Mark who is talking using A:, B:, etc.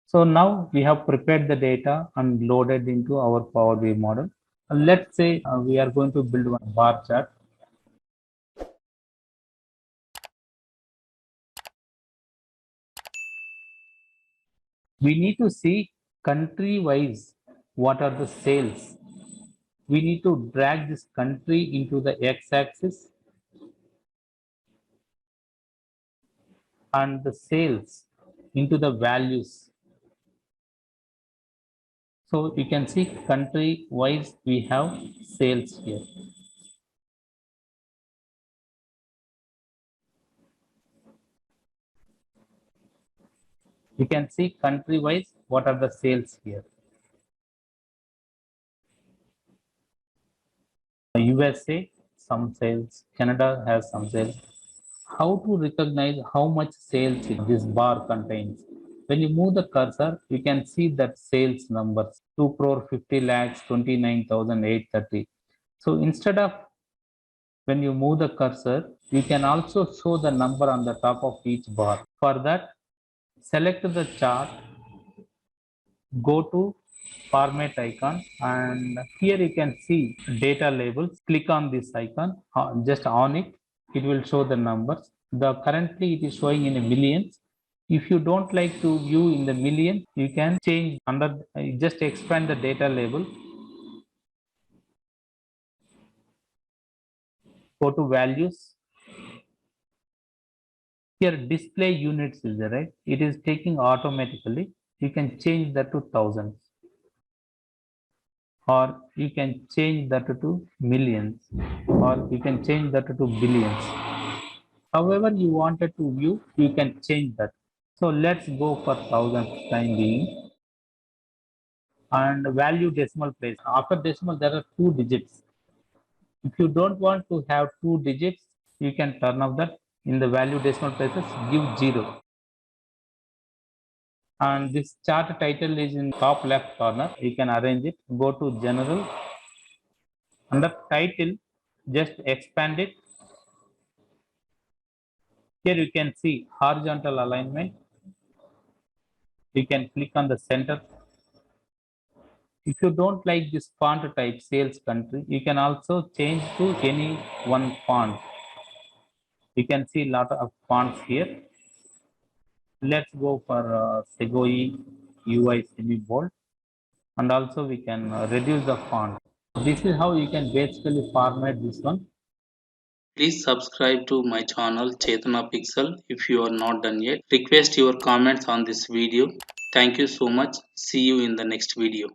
A: So now we have prepared the data and loaded into our Power BI model. Let's say we are going to build one bar chart. We need to see country wise what are the sales. We need to drag this country into the x-axis and the sales into the values. So you can see country wise we have sales here. You can see country wise what are the sales here. USA some sales, Canada has some sales. How to recognize how much sales this bar contains? When you move the cursor, you can see that sales numbers 2 crore 50 lakhs 29,830. So instead of when you move the cursor, you can also show the number on the top of each bar. For that, select the chart, go to format icon, and here you can see data labels. Click on this icon, just on it, it will show the numbers. Currently it is showing in a millions. If you don't like to view in the million, you can change under, just expand the data label. Go to values. Here display units is there, right? It is taking automatically. You can change that to thousands, or you can change that to millions, or you can change that to billions. However you wanted to view, you can change that. So let's go for thousands time being. And value decimal place. After decimal, there are 2 digits. If you don't want to have 2 digits, you can turn off that. In the value decimal places, give 0. And this chart title is in top left corner. You can arrange it. Go to general. Under title, just expand it. Here you can see horizontal alignment. You can click on the center. If you don't like this font type sales country, you can also change to any one font. You can see a lot of fonts here. Let's go for Segoe UI semi bold, and also we can reduce the font. This is how you can basically format this one.
B: Please subscribe to my channel Chetana Pixel if you are not done yet. Request your comments on this video. Thank you so much. See you in the next video.